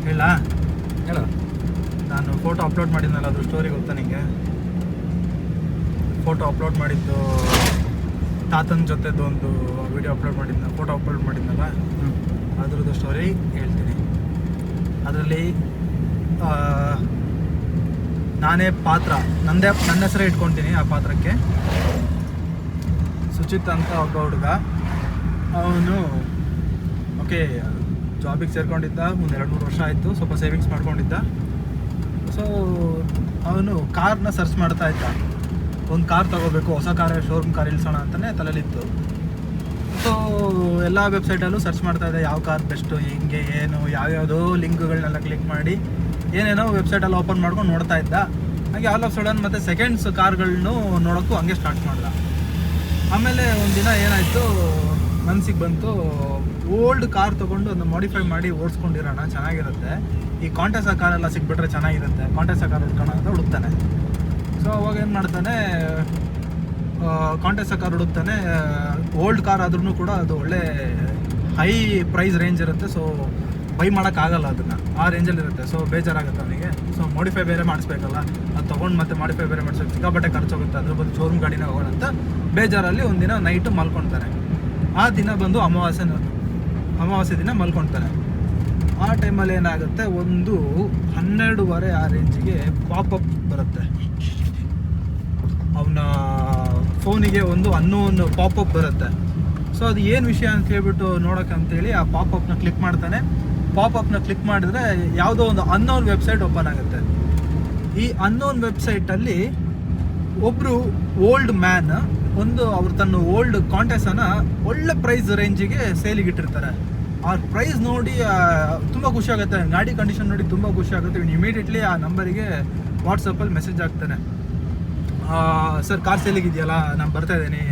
ಹೇಳ ಹೇಳು. ನಾನು ಫೋಟೋ ಅಪ್ಲೋಡ್ ಮಾಡಿದ್ನಲ್ಲ, ಅದು ಸ್ಟೋರಿ ಗೊತ್ತಾ ನಿಂಗೆ? ಫೋಟೋ ಅಪ್ಲೋಡ್ ಮಾಡಿದ್ದು ತಾತನ ಜೊತೆದು ಒಂದು ವಿಡಿಯೋ ಅಪ್ಲೋಡ್ ಮಾಡಿದ್ನ, ಫೋಟೋ ಅಪ್ಲೋಡ್ ಮಾಡಿದ್ನಲ್ಲ, ಅದ್ರದ್ದು ಸ್ಟೋರಿ ಹೇಳ್ತೀನಿ. ಅದರಲ್ಲಿ ನಾನೇ ಪಾತ್ರ, ನನ್ನ ಹೆಸರೇ ಇಟ್ಕೊತೀನಿ ಆ ಪಾತ್ರಕ್ಕೆ. ಸುಚಿತ್ ಅಂತ ಒಬ್ಬ ಹುಡುಗ, ಅವನು ಓಕೆ ಜಾಬಿಗೆ ಸೇರ್ಕೊಂಡಿದ್ದ, ಒಂದು 2-3 ವರ್ಷ ಆಯಿತು. ಸ್ವಲ್ಪ ಸೇವಿಂಗ್ಸ್ ಮಾಡ್ಕೊಂಡಿದ್ದ. ಸೊ ಅವನು ಕಾರ್ನ ಸರ್ಚ್ ಮಾಡ್ತಾ ಇದ್ದ. ಒಂದು ಕಾರ್ ತೊಗೋಬೇಕು, ಹೊಸ ಕಾರ್, ಶೋರೂಮ್ ಕಾರ್ ಇಳಿಸೋಣ ಅಂತಲೇ ತಲೆಯಲ್ಲಿತ್ತು. ಸೊ ಎಲ್ಲ ವೆಬ್ಸೈಟಲ್ಲೂ ಸರ್ಚ್ ಮಾಡ್ತಾ ಇದ್ದೆ, ಯಾವ ಕಾರ್ ಬೆಸ್ಟು, ಹಿಂಗೆ ಏನು, ಯಾವ್ಯಾವುದೋ ಲಿಂಕ್ಗಳನ್ನೆಲ್ಲ ಕ್ಲಿಕ್ ಮಾಡಿ ಏನೇನೋ ವೆಬ್ಸೈಟಲ್ಲಿ ಓಪನ್ ಮಾಡ್ಕೊಂಡು ನೋಡ್ತಾ ಇದ್ದ. ಹಾಗೆ ಆಲ್ ಆಫ್ ಸಡನ್ ಮತ್ತು ಸೆಕೆಂಡ್ಸ್ ಕಾರ್ಗಳನ್ನು ನೋಡೋಕ್ಕೂ ಹಂಗೆ ಸ್ಟಾರ್ಟ್ ಮಾಡ್ದ. ಆಮೇಲೆ ಒಂದಿನ ಏನಾಯಿತು, ಮನಸ್ಸಿಗೆ ಬಂತು, ಓಲ್ಡ್ ಕಾರ್ ತೊಗೊಂಡು ಅದನ್ನ ಮಾಡಿಫೈ ಮಾಡಿ ಓಡಿಸ್ಕೊಂಡಿರೋಣ, ಚೆನ್ನಾಗಿರುತ್ತೆ. ಈ ಕಾಂಟೆಸ ಕಾರೆಲ್ಲ ಸಿಕ್ಬಿಟ್ರೆ ಚೆನ್ನಾಗಿರುತ್ತೆ, ಕಾಂಟೆಸ ಕಾರ್ ಹುಡ್ಕೋಣ ಅಂತ ಹುಡುಕ್ತಾನೆ. ಸೊ ಅವಾಗ ಏನು ಮಾಡ್ತಾನೆ, ಕಾಂಟೆಸ ಕಾರ್ ಹುಡುಕ್ತಾನೆ. ಓಲ್ಡ್ ಕಾರ್ ಆದ್ರೂ ಕೂಡ ಅದು ಒಳ್ಳೆ ಹೈ ಪ್ರೈಸ್ ರೇಂಜ್ ಇರುತ್ತೆ. ಸೊ ಬೈ ಮಾಡೋಕ್ಕಾಗಲ್ಲ ಅದನ್ನು, ಆ ರೇಂಜಲ್ಲಿ ಇರುತ್ತೆ. ಸೊ ಬೇಜಾರಾಗುತ್ತೆ ಅವನಿಗೆ. ಸೊ ಮಾಡಿಫೈ ಬೇರೆ ಮಾಡಿಸ್ಬೇಕಲ್ಲ, ಅದು ತೊಗೊಂಡು ಮತ್ತೆ ಮಾಡಿಫೈ ಬೇರೆ ಮಾಡಿಸ್ಬೇಕು, ಸಿಕ್ಕಾಪಟ್ಟೆ ಖರ್ಚಾಗುತ್ತೆ. ಅದ್ರ ಬಂದು ಶೋರೂಮ್ ಗಾಡಿನ ಹೋಗೋಣ ಅಂತ ಬೇಜಾರಲ್ಲಿ ಒಂದಿನ ನೈಟು ಮಲ್ಕೊಳ್ತಾನೆ. ಆ ದಿನ ಬಂದು ಅಮಾವಾಸ್ಯೆ ದಿನ ಮಲ್ಕೊಳ್ತಾನೆ. ಆ ಟೈಮಲ್ಲಿ ಏನಾಗುತ್ತೆ, ಒಂದು 12:30 ಆ ರೇಂಜಿಗೆ ಪಾಪಪ್ ಬರುತ್ತೆ. ಅವನ ಫೋನಿಗೆ ಒಂದು ಅನ್ನೋನ್ ಪಾಪಪ್ ಬರುತ್ತೆ. ಸೊ ಅದು ಏನು ವಿಷಯ ಅಂತ ಹೇಳ್ಬಿಟ್ಟು ನೋಡೋಕ್ಕಂತೇಳಿ ಆ ಪಾಪಪ್ನ ಕ್ಲಿಕ್ ಮಾಡ್ತಾನೆ. ಪಾಪಪ್ನ ಕ್ಲಿಕ್ ಮಾಡಿದ್ರೆ ಯಾವುದೋ ಒಂದು ಅನ್ನೋನ್ ವೆಬ್ಸೈಟ್ ಓಪನ್ ಆಗುತ್ತೆ. ಈ ಅನ್ನೋನ್ ವೆಬ್ಸೈಟಲ್ಲಿ ಒಬ್ಬರು ಓಲ್ಡ್ ಮ್ಯಾನ್ ಅವ್ರು ತನ್ನ ಓಲ್ಡ್ ಕಾಂಟೆಸನ್ನು ಒಳ್ಳೆ ಪ್ರೈಸ್ ರೇಂಜಿಗೆ ಸೇಲಿಗೆ ಇಟ್ಟಿರ್ತಾರೆ. ಆ ಪ್ರೈಸ್ ನೋಡಿ ತುಂಬ ಖುಷಿ ಆಗುತ್ತೆ, ಗಾಡಿ ಕಂಡೀಷನ್ ನೋಡಿ ತುಂಬ ಖುಷಿ ಆಗುತ್ತೆ. ಇವನು ಇಮಿಡಿಯೇಟ್ಲಿ ಆ ನಂಬರಿಗೆ ವಾಟ್ಸಪ್ಪಲ್ಲಿ ಮೆಸೇಜ್ ಆಗ್ತಾನೆ, ಸರ್ ಕಾರ್ ಸೇಲಿಗೆ ಇದೆಯಲ್ಲ, ನಾನು ಬರ್ತಾ ಇದ್ದೀನಿ,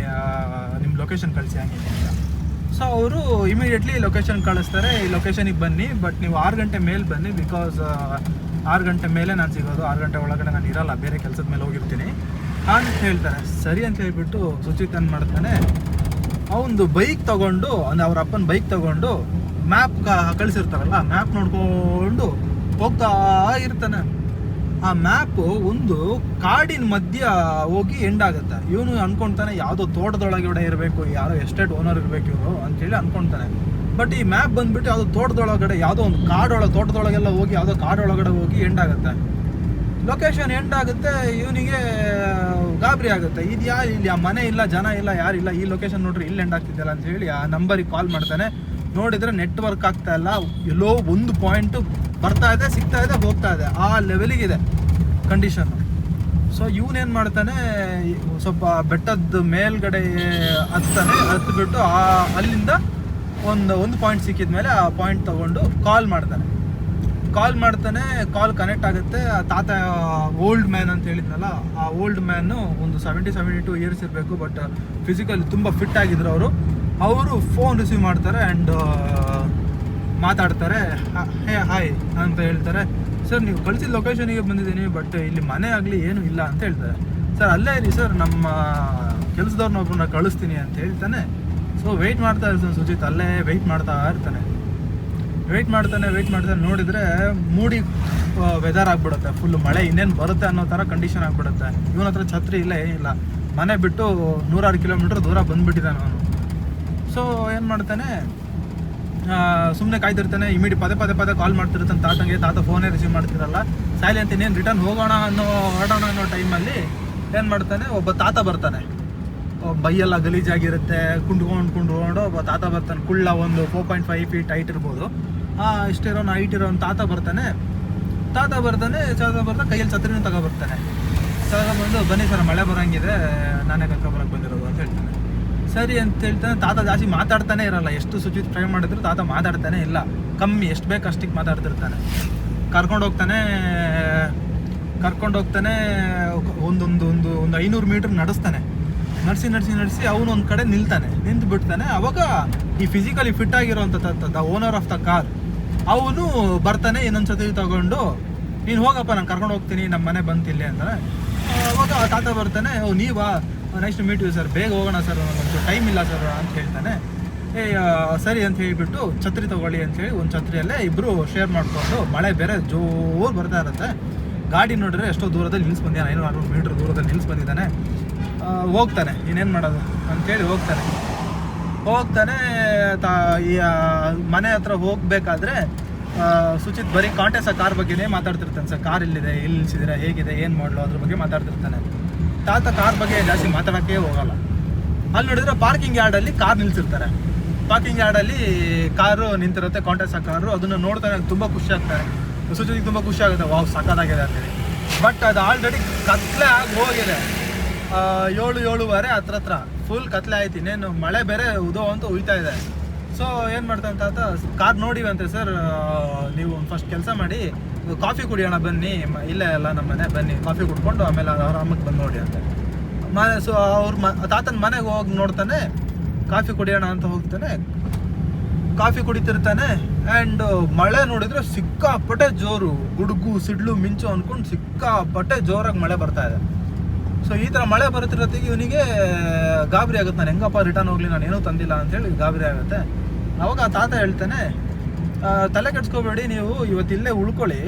ನಿಮ್ಮ ಲೊಕೇಶನ್ ಕಳಿಸಿ ಹಂಗೆ ಅಂತ. ಸೊ ಅವರು ಇಮಿಡಿಯೇಟ್ಲಿ ಲೊಕೇಶನ್ ಕಳಿಸ್ತಾರೆ, ಈ ಲೊಕೇಶನಿಗೆ ಬನ್ನಿ, ಬಟ್ ನೀವು 6 ಗಂಟೆ ಮೇಲೆ ಬನ್ನಿ, ಬಿಕಾಸ್ 6 ಗಂಟೆ ಮೇಲೆ ನಾನು ಸಿಗೋದು, 6 ಗಂಟೆ ಒಳಗಡೆ ನಾನು ಇರಲ್ಲ, ಬೇರೆ ಕೆಲಸದ ಮೇಲೆ ಹೋಗಿರ್ತೀನಿ ಅಂತ ಹೇಳ್ತಾರೆ. ಸರಿ ಅಂತ ಹೇಳ್ಬಿಟ್ಟು ಸುಚಿತ್ ಏನು ಮಾಡ್ತಾನೆ, ಅವನದು ಬೈಕ್ ತೊಗೊಂಡು, ಅಂದರೆ ಅವ್ರ ಅಪ್ಪನ ಬೈಕ್ ತೊಗೊಂಡು ಮ್ಯಾಪ್ ಕಳಿಸಿರ್ತಾರಲ್ಲ, ಮ್ಯಾಪ್ ನೋಡ್ಕೊಂಡು ಹೋಗ್ತಾ ಇರ್ತಾನೆ. ಆ ಮ್ಯಾಪು ಒಂದು ಕಾಡಿನ ಮಧ್ಯ ಹೋಗಿ ಎಂಡ್ ಆಗುತ್ತೆ. ಇವನು ಅನ್ಕೊತಾನೆ ಯಾವುದೋ ತೋಟದೊಳಗಡೆ ಇರಬೇಕು, ಯಾರೋ ಎಸ್ಟೇಟ್ ಓನರ್ ಇರಬೇಕು ಇವರು ಅಂತೇಳಿ ಅನ್ಕೊತಾನೆ. ಬಟ್ ಈ ಮ್ಯಾಪ್ ಬಂದ್ಬಿಟ್ಟು ಯಾವುದೋ ತೋಟದೊಳಗಡೆ, ಯಾವುದೋ ಒಂದು ತೋಟದೊಳಗೆಲ್ಲ ಹೋಗಿ ಯಾವುದೋ ಕಾಡೊಳಗಡೆ ಹೋಗಿ ಎಂಡ್ ಆಗುತ್ತೆ. ಲೊಕೇಶನ್ ಎಂಡ್ ಆಗುತ್ತೆ. ಇವನಿಗೆ ಗಾಬರಿ ಆಗುತ್ತೆ, ಇದು ಇಲ್ಲಿ ಆ ಮನೆ ಇಲ್ಲ, ಜನ ಇಲ್ಲ, ಯಾರಿಲ್ಲ, ಈ ಲೊಕೇಶನ್ ನೋಡ್ರಿ ಇಲ್ಲಿ ಎಂಡ್ ಆಗ್ತಿದ್ದಲ್ಲ ಅಂತ ಹೇಳಿ ಆ ನಂಬರಿಗೆ ಕಾಲ್ ಮಾಡ್ತಾನೆ. ನೋಡಿದರೆ ನೆಟ್ವರ್ಕ್ ಆಗ್ತಾ ಇಲ್ಲ, ಎಲ್ಲೋ ಒಂದು ಪಾಯಿಂಟು ಬರ್ತಾ ಇದೆ, ಸಿಗ್ತಾ ಇದೆ, ಹೋಗ್ತಾ ಇದೆ, ಆ ಲೆವೆಲಿಗಿದೆ ಕಂಡೀಷನ್ನು. ಸೊ ಇವನೇನು ಮಾಡ್ತಾನೆ, ಸ್ವಲ್ಪ ಬೆಟ್ಟದ ಮೇಲ್ಗಡೆ ಹತ್ಬಿಟ್ಟು ಅಲ್ಲಿಂದ ಒಂದು ಪಾಯಿಂಟ್ ಸಿಕ್ಕಿದ ಮೇಲೆ ಆ ಪಾಯಿಂಟ್ ತೊಗೊಂಡು ಕಾಲ್ ಮಾಡ್ತಾನೆ. ಕಾಲ್ ಕನೆಕ್ಟ್ ಆಗುತ್ತೆ. ಆ ತಾತ ಓಲ್ಡ್ ಮ್ಯಾನ್ ಅಂತ ಹೇಳಿದ್ನಲ್ಲ, ಆ ಓಲ್ಡ್ ಮ್ಯಾನು ಒಂದು 70-72 ಇಯರ್ಸ್ ಇರಬೇಕು, ಬಟ್ ಫಿಸಿಕಲಿ ತುಂಬ ಫಿಟ್ ಆಗಿದ್ರು ಅವರು ಫೋನ್ ರಿಸೀವ್ ಮಾಡ್ತಾರೆ ಆ್ಯಂಡ್ ಮಾತಾಡ್ತಾರೆ. ಹಾಯ್ ಅಂತ ಹೇಳ್ತಾರೆ. ಸರ್ ನೀವು ಕಳಿಸಿದ ಲೊಕೇಶನಿಗೆ ಬಂದಿದ್ದೀನಿ, ಬಟ್ ಇಲ್ಲಿ ಮನೆ ಆಗಲಿ ಏನೂ ಇಲ್ಲ ಅಂತ ಹೇಳ್ತಾರೆ. ಸರ್ ಅಲ್ಲೇ ಇರಿ ಸರ್, ನಮ್ಮ ಕೆಲಸದವ್ರನ್ನೊಬ್ಬರನ್ನ ಕಳಿಸ್ತೀನಿ ಅಂತ ಹೇಳ್ತಾನೆ. ಸೊ ವೆಯ್ಟ್ ಮಾಡ್ತಾ ಇರ್ತಾನೆ ಸುಜಿತ್, ಅಲ್ಲೇ ವೆಯ್ಟ್ ಮಾಡ್ತಾ ಇರ್ತಾನೆ. ನೋಡಿದರೆ ಮೂಡಿ ವೆದರ್ ಆಗಿಬಿಡುತ್ತೆ, ಫುಲ್ ಮಳೆ ಇನ್ನೇನು ಬರುತ್ತೆ ಅನ್ನೋ ಥರ ಕಂಡೀಷನ್ ಆಗಿಬಿಡುತ್ತೆ. ಇವನ ಹತ್ರ ಛತ್ರಿ ಇಲ್ಲ, ಏನಿಲ್ಲ, ಮನೆ ಬಿಟ್ಟು 106 ಕಿಲೋಮೀಟ್ರ್ ದೂರ ಬಂದುಬಿಟ್ಟಿದ್ದಾನೆ ಅವನು. ಸೊ ಏನು ಮಾಡ್ತಾನೆ, ಸುಮ್ಮನೆ ಕಾಯ್ತಿರ್ತಾನೆ. ಪದೇ ಪದೇ ಕಾಲ್ ಮಾಡ್ತಿರ್ತಾನೆ ತಾತಂಗೆ. ತಾತ ಫೋನೇ ರಿಸೀವ್ ಮಾಡ್ತಿರಲ್ಲ. ಸೈಲೆಂಟ್, ಇನ್ನೇನು ರಿಟರ್ನ್ ಹೊರಡೋಣ ಅನ್ನೋ ಟೈಮಲ್ಲಿ ಏನು ಮಾಡ್ತಾನೆ, ಒಬ್ಬ ತಾತ ಬರ್ತಾನೆ. ಬೈಯೆಲ್ಲ ಗಲೀಜಾಗಿರುತ್ತೆ, ಕುಂಡ್ಕೊಂಡು ಒಬ್ಬ ತಾತ ಬರ್ತಾನೆ. ಕುಳ್ಳ ಒಂದು 4.5 ಫೀಟ್ ಹೈಟ್ ಇರ್ಬೋದು, ಇಷ್ಟಿರೋ ಹೈಟ್ ಇರೋ ಒಂದು ತಾತ ಬರ್ತಾನೆ. ಕೈಯಲ್ಲಿ ಛತ್ರಿನೂ ತಗೊಬರ್ತಾನೆ. ತಗೊಬಂದು, ಬನ್ನಿ ಸರ್ ಮಳೆ ಬರೋಂಗಿದೆ, ನಾನೇ ಕರ್ಕೊಬರಕ್ಕೆ ಬಂದಿರೋದು ಅಂತ ಹೇಳ್ತಾನೆ. ಸರಿ ಅಂತ ಹೇಳ್ತಾನೆ. ತಾತ ಜಾಸ್ತಿ ಮಾತಾಡ್ತಾನೆ ಇರಲ್ಲ, ಎಷ್ಟು ಸುಚಿತ್ ಟ್ರೈ ಮಾಡಿದ್ರು ತಾತ ಮಾತಾಡ್ತಾನೆ ಇಲ್ಲ, ಕಮ್ಮಿ, ಎಷ್ಟು ಬೇಕು ಅಷ್ಟಿಗೆ ಮಾತಾಡ್ತಿರ್ತಾನೆ. ಕರ್ಕೊಂಡು ಹೋಗ್ತಾನೆ. ಒಂದು 500 ಮೀಟ್ರ್ ನಡೆಸ್ತಾನೆ. ನಡೆಸಿ ಅವನು ಒಂದು ಕಡೆ ನಿಂತು ಬಿಡ್ತಾನೆ. ಅವಾಗ ಈ ಫಿಸಿಕಲಿ ಫಿಟ್ ಆಗಿರೋಂಥ the owner of the car ಅವನು ಬರ್ತಾನೆ. ಇನ್ನೊಂದ್ಸತಿ ತಗೊಂಡು, ನೀನು ಹೋಗಪ್ಪ, ನಾನು ಕರ್ಕೊಂಡು ಹೋಗ್ತೀನಿ, ನಮ್ಮ ಮನೆ ಬಂತಿಲ್ಲೇ ಅಂತಾನೆ. ಅವಾಗ ತಾತ ಬರ್ತಾನೆ. ನೀವಾ, nice to meet you sir, ಬೇಗ ಹೋಗೋಣ ಸರ್, ಒಂದು ಟೈಮ್ ಇಲ್ಲ ಸರ್ ಅಂತ ಹೇಳ್ತಾನೆ. ಸರಿ ಅಂತ ಹೇಳಿಬಿಟ್ಟು ಛತ್ರಿ ತೊಗೊಳ್ಳಿ ಅಂಥೇಳಿ ಒಂದು ಛತ್ರಿಯಲ್ಲೇ ಇಬ್ಬರು ಶೇರ್ ಮಾಡಿಕೊಂಡು, ಮಳೆ ಬೇರೆ ಜೋರು ಬರ್ತಾ ಇರುತ್ತೆ. ಗಾಡಿ ನೋಡಿದ್ರೆ ಎಷ್ಟೋ ದೂರದಲ್ಲಿ ನಿಲ್ಸಿ ಬಂದಿದ್ದಾನೆ, 500 ಮೀಟ್ರ್ ದೂರದಲ್ಲಿ ನಿಲ್ಸಿ ಬಂದಿದ್ದಾನೆ. ಹೋಗ್ತಾನೆ, ಇನ್ನೇನು ಮಾಡೋದು ಅಂಥೇಳಿ ಹೋಗ್ತಾನೆ. ಈ ಮನೆ ಹತ್ರ ಹೋಗಬೇಕಾದ್ರೆ ಸುಚಿತ್ ಬರೀ ಕಾಂಟೆಸ ಕಾರ್ ಬಗ್ಗೆನೇ ಮಾತಾಡ್ತಿರ್ತಾನೆ. ಸರ್ ಕಾರ್ ಇಲ್ಲಿದೆ, ಇಲ್ಲಿ ನಿಲ್ಸಿದ್ದೀರಾ, ಹೇಗಿದೆ, ಏನು ಮಾಡಲು ಅದ್ರ ಬಗ್ಗೆ ಮಾತಾಡ್ತಿರ್ತಾನೆ. ತಾತ ಕಾರ್ ಬಗ್ಗೆ ಜಾಸ್ತಿ ಮಾತಾಡೋಕ್ಕೆ ಹೋಗಲ್ಲ. ಅಲ್ಲಿ ನೋಡಿದ್ರೆ ಪಾರ್ಕಿಂಗ್ ಯಾರ್ಡಲ್ಲಿ ಕಾರ್ ನಿಲ್ಸಿರ್ತಾರೆ. ಪಾರ್ಕಿಂಗ್ ಯಾರ್ಡಲ್ಲಿ ಕಾರು ನಿಂತಿರುತ್ತೆ, ಕಾಂಟೆಸ ಕಾರು. ಅದನ್ನು ನೋಡ್ತಾನೆ ತುಂಬ ಖುಷಿ ಆಗ್ತಾರೆ. ಸುಚಿತಿಗೆ ತುಂಬ ಖುಷಿ ಆಗುತ್ತೆ, ವಾವ್ ಸಕ್ಕತ್ತಾಗಿದೆ ಅಂತೇಳಿ. ಬಟ್ ಅದು ಆಲ್ರೆಡಿ ಕತ್ಲೆ ಆಗಿ ಹೋಗಿದೆ. 7-7:30 ಹತ್ರ ಫುಲ್ ಕತ್ಲೆ ಆಯ್ತು. ಇನ್ನೇನು ಮಳೆ ಬೇರೆ ಅಂತ ಉಯ್ತಾ ಇದೆ. ಸೊ ಏನು ಮಾಡ್ತಾನೆ ತಾತ, ಕಾರ್ ನೋಡಿವಂತೆ ಸರ್, ನೀವು ಫಸ್ಟ್ ಕೆಲಸ ಮಾಡಿ ಕಾಫಿ ಕುಡಿಯೋಣ ಬನ್ನಿ, ಇಲ್ಲೇ ಎಲ್ಲ ನಮ್ಮ ಮನೆ ಬನ್ನಿ, ಕಾಫಿ ಕುಡ್ಕೊಂಡು ಆಮೇಲೆ ಆರಾಮಕ್ಕೆ ಬಂದು ನೋಡಿ ಅಂತ. ಸೊ ತಾತನ ಮನೆಗೆ ಹೋಗಿ ನೋಡ್ತಾನೆ, ಕಾಫಿ ಕುಡಿಯೋಣ ಅಂತ ಹೋಗ್ತಾನೆ. ಕಾಫಿ ಕುಡಿತಿರ್ತಾನೆ. ಆ್ಯಂಡ್ ಮಳೆ ನೋಡಿದ್ರೆ ಸಿಕ್ಕಾಪಟ್ಟೆ ಜೋರು, ಗುಡುಗು ಸಿಡ್ಲು ಮಿಂಚು ಅಂದ್ಕೊಂಡು ಸಿಕ್ಕಾಪಟ್ಟೆ ಜೋರಾಗಿ ಮಳೆ ಬರ್ತಾ ಇದೆ. ಸೊ ಈ ಥರ ಮಳೆ ಬರುತ್ತಿರತ್ತಿಗೆ ಇವನಿಗೆ ಗಾಬರಿ ಆಗುತ್ತೆ. ನಾನು ಹೆಂಗಪ್ಪ ರಿಟರ್ನ್ ಹೋಗ್ಲಿ, ನಾನು ಏನೂ ತಂದಿಲ್ಲ ಅಂತೇಳಿ ಗಾಬರಿ ಆಗುತ್ತೆ. ಅವಾಗ ಆ ತಾತ ಹೇಳ್ತಾನೆ, ತಲೆ ಕೆಡ್ಸ್ಕೊಬೇಡಿ, ನೀವು ಇವತ್ತು ಇಲ್ಲೇ ಉಳ್ಕೊಳ್ಳಿ,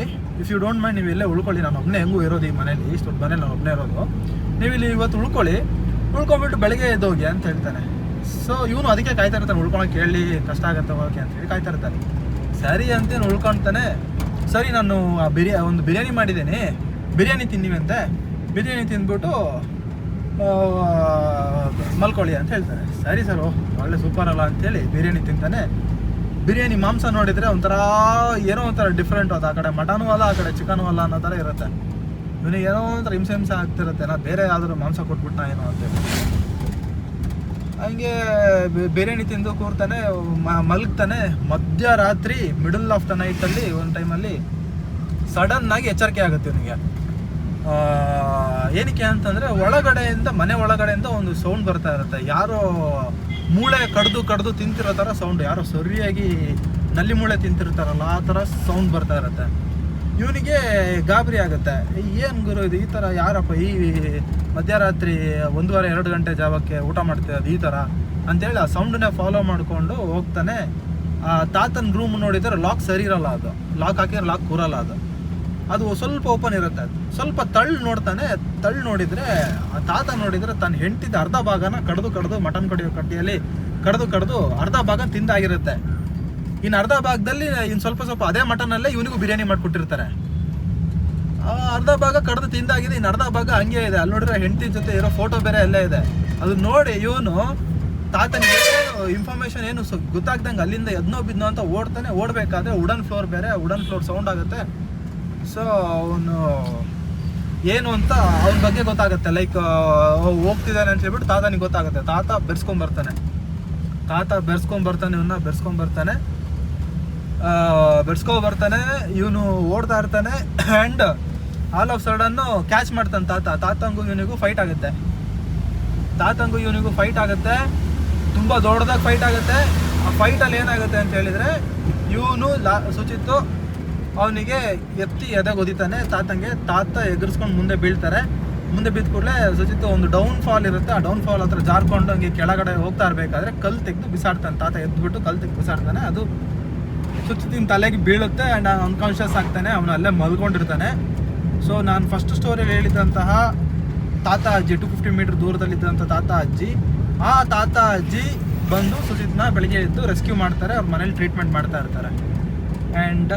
ಇಫ್ ಯು ಡೋಂಟ್ ಮೈಂಡ್, ನೀವು ಇಲ್ಲೇ ಉಳ್ಕೊಳ್ಳಿ, ನಾನು ಒಬ್ಬನೇ ಹೆಂಗೂ ಇರೋದು ಈ ಮನೇಲಿ, ಇಷ್ಟು ಮನೇಲಿ ನಾನು ಒಬ್ಬನೇ ಇರೋದು, ನೀವು ಇಲ್ಲಿ ಇವತ್ತು ಉಳ್ಕೊಬಿಟ್ಟು ಬೆಳಗ್ಗೆ ಎದ್ದೋಗಿ ಅಂತ ಹೇಳ್ತಾನೆ. ಸೊ ಇವನು ಅದಕ್ಕೆ ಕಾಯ್ತಾ ಇರ್ತಾನೆ, ಉಳ್ಕೊಳಕ್ಕೆ ಹೇಳಿ ಕಷ್ಟ ಆಗುತ್ತೆ ಹೋಗೋಕ್ಕೆ ಅಂತೇಳಿ ಕಾಯ್ತಾ ಇರ್ತಾನೆ. ಸರಿ ಅಂತೇನು ಉಳ್ಕೊತಾನೆ. ಸರಿ ನಾನು ಒಂದು ಬಿರಿಯಾನಿ ಮಾಡಿದ್ದೀನಿ, ಬಿರಿಯಾನಿ ತಿನ್ನಿವಂತೆ, ಬಿರಿಯಾನಿ ತಿಂದ್ಬಿಟ್ಟು ಮಲ್ಕೊಳ್ಳಿ ಅಂತ ಹೇಳ್ತಾರೆ. ಸರಿ ಸರ್, ಒಳ್ಳೆ ಸೂಪರ್ ಅಲ್ಲ ಅಂತೇಳಿ ಬಿರಿಯಾನಿ ತಿಂತಾನೆ. ಬಿರಿಯಾನಿ ಮಾಂಸ ನೋಡಿದರೆ ಒಂಥರ ಏನೋ ಒಂಥರ ಡಿಫ್ರೆಂಟ್, ಅದು ಆ ಕಡೆ ಮಟನೂ ಅಲ್ಲ, ಆ ಕಡೆ ಚಿಕನೂ ಅಲ್ಲ ಅನ್ನೋ ಥರ ಇರುತ್ತೆ. ಇವನಿಗೆ ಏನೋ ಒಂಥರ ಹಿಂಸೆ ಆಗ್ತಿರುತ್ತೆ, ನಾ ಬೇರೆ ಯಾವ್ದಾದ್ರು ಮಾಂಸ ಕೊಟ್ಬಿಟ್ಟ ಏನೋ ಅಂತೇಳಿ. ಹಂಗೆ ಬಿರಿಯಾನಿ ತಿಂದು ಕೂರ್ತಾನೆ, ಮಲಗ್ತಾನೆ. ಮಧ್ಯರಾತ್ರಿ ಮಿಡಲ್ ಆಫ್ ದ ನೈಟಲ್ಲಿ ಒಂದು ಟೈಮಲ್ಲಿ ಸಡನ್ನಾಗಿ ಎಚ್ಚರಿಕೆ ಆಗುತ್ತೆ ಇವನಿಗೆ. ಏನಕ್ಕೆ ಅಂತಂದರೆ ಮನೆ ಒಳಗಡೆಯಿಂದ ಒಂದು ಸೌಂಡ್ ಬರ್ತಾ ಇರುತ್ತೆ. ಯಾರೋ ಮೂಳೆ ಕಡ್ದು ತಿಂತಿರೋ ಥರ ಸೌಂಡ್, ಯಾರೋ ಸರಿಯಾಗಿ ನಲ್ಲಿ ಮೂಳೆ ತಿಂತಿರ್ತಾರಲ್ಲ ಆ ಥರ ಸೌಂಡ್ ಬರ್ತಾ ಇರುತ್ತೆ. ಇವನಿಗೆ ಗಾಬರಿ ಆಗುತ್ತೆ, ಏನು ಗುರು ಇದು, ಈ ಥರ ಯಾರಪ್ಪ ಈ ಮಧ್ಯರಾತ್ರಿ 1:30-2 ಗಂಟೆ ಜಾವಕ್ಕೆ ಊಟ ಮಾಡ್ತಿರೋದು ಈ ಥರ ಅಂತೇಳಿ ಆ ಸೌಂಡನ್ನೇ ಫಾಲೋ ಮಾಡಿಕೊಂಡು ಹೋಗ್ತಾನೆ. ಆ ತಾತನ ರೂಮ್ ನೋಡಿದರೆ ಲಾಕ್ ಸರಿ ಇರಲ್ಲ, ಅದು ಲಾಕ್ ಹಾಕಿದ್ರೆ ಲಾಕ್ ಕೂರಲ್ಲ, ಅದು ಸ್ವಲ್ಪ ಓಪನ್ ಇರುತ್ತೆ. ಸ್ವಲ್ಪ ನೋಡ್ತಾನೆ. ನೋಡಿದರೆ ಆ ತಾತ ನೋಡಿದರೆ ತನ್ನ ಹೆಂಡತಿದ ಅರ್ಧ ಭಾಗನ ಕಡ್ದು ಮಟನ್ ಕಡಿಯೋ ಕಟ್ಟಿಯಲ್ಲಿ ಕಡ್ದು ಅರ್ಧ ಭಾಗ ತಿಂದಾಗಿರುತ್ತೆ. ಇನ್ನು ಅರ್ಧ ಭಾಗದಲ್ಲಿ ಇನ್ನು ಸ್ವಲ್ಪ ಅದೇ ಮಟನಲ್ಲೇ ಇವನಿಗೂ ಬಿರಿಯಾನಿ ಮಾಡಿಕೊಟ್ಟಿರ್ತಾರೆ. ಅರ್ಧ ಭಾಗ ಕಡ್ದು ತಿಂದಾಗಿದೆ, ಇನ್ನು ಅರ್ಧ ಭಾಗ ಹಂಗೆ ಇದೆ. ಅಲ್ಲಿ ನೋಡಿದ್ರೆ ಹೆಂಡತಿ ಜೊತೆ ಇರೋ ಫೋಟೋ ಬೇರೆ ಅಲ್ಲೇ ಇದೆ. ಅದು ನೋಡಿ ಇವನು ತಾತನಿಗೆ ಇನ್ಫಾರ್ಮೇಶನ್ ಏನು ಗೊತ್ತಾಗ್ದಂಗೆ ಅಲ್ಲಿಂದ ಎದ್ನೋ ಬಿದ್ನೋ ಅಂತ ಓಡಬೇಕಾದ್ರೆ ವುಡನ್ ಫ್ಲೋರ್ ಸೌಂಡ್ ಆಗುತ್ತೆ. ಸೊ ಅವನು ಏನು ಅಂತ ಅವನ ಬಗ್ಗೆ ಗೊತ್ತಾಗುತ್ತೆ, ಲೈಕ್ ಹೋಗ್ತಿದ್ದಾನೆ ಅಂತ ಹೇಳ್ಬಿಟ್ಟು ತಾತನಿಗೆ ಗೊತ್ತಾಗುತ್ತೆ. ತಾತ ಬೆರ್ಸ್ಕೊಂಬರ್ತಾನೆ, ಇವನ್ನ ಬೆರ್ಸ್ಕೊಂಬರ್ತಾನೆ. ಇವನು ಓಡ್ತಾ ಇರ್ತಾನೆ. ಆ್ಯಂಡ್ ಆಲ್ ಆಫ್ ಸಡನ್ನು ಕ್ಯಾಚ್ ಮಾಡ್ತಾನೆ ತಾತಂಗೂ ಇವನಿಗೂ ಫೈಟ್ ಆಗುತ್ತೆ. ತುಂಬ ದೊಡ್ಡದಾಗಿ ಫೈಟ್ ಆಗುತ್ತೆ. ಆ ಫೈಟಲ್ಲಿ ಏನಾಗುತ್ತೆ ಅಂತ ಹೇಳಿದರೆ, ಇವನು ಸುಚಿತ್ತು ಅವನಿಗೆ ಎತ್ತಿ ಎದೆಗೆ ಒದಿತಾನೆ ತಾತಂಗೆ. ತಾತ ಎಗರ್ಸ್ಕೊಂಡು ಮುಂದೆ ಬೀಳ್ತಾರೆ. ಮುಂದೆ ಬಿದ್ದ ಕೂಡಲೇ ಸುಚಿತ್ತು ಒಂದು ಡೌನ್ ಫಾಲ್ ಇರುತ್ತೆ, ಆ ಡೌನ್ ಫಾಲ್ ಹತ್ರ ಜಾರ್ಕೊಂಡು ಹಂಗೆ ಕೆಳಗಡೆ ಹೋಗ್ತಾ ಇರಬೇಕಾದ್ರೆ ಕಲ್ಲು ತೆಗೆದು ಬಿಸಾಡ್ತಾನೆ. ತಾತ ಎದ್ಬಿಟ್ಟು ಕಲ್ಲು ತೆಗೆದು ಬಿಸಾಡ್ತಾನೆ. ಅದು ಸುಚಿತ್ತಿನ ತಲೆಗೆ ಬೀಳುತ್ತೆ. ಆ್ಯಂಡ್ ಅನ್ಕಾನ್ಷಿಯಸ್ ಆಗ್ತಾನೆ. ಅವನು ಅಲ್ಲೇ ಮಲ್ಕೊಂಡಿರ್ತಾನೆ. ಸೊ ನಾನು ಫಸ್ಟ್ ಸ್ಟೋರಿಯಲ್ಲಿ ಹೇಳಿದಂತಹ ತಾತ ಅಜ್ಜಿ 250 ಮೀಟರ್ ದೂರದಲ್ಲಿದ್ದಂಥ ತಾತ ಅಜ್ಜಿ ಬಂದು ಸುಚಿತ್ನ ಬೆಳಿಗ್ಗೆ ಎದ್ದು ರೆಸ್ಕ್ಯೂ ಮಾಡ್ತಾರೆ. ಅವ್ರ ಮನೇಲಿ ಟ್ರೀಟ್ಮೆಂಟ್ ಮಾಡ್ತಾ ಇರ್ತಾರೆ. ಆ್ಯಂಡ್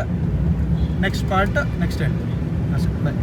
ನೆಕ್ಸ್ಟ್ ಪಾರ್ಟ್ ನೆಕ್ಸ್ಟ್ ಹೇಳ್ತೀನಿ ಅಷ್ಟೇ. ಬಾಯ್.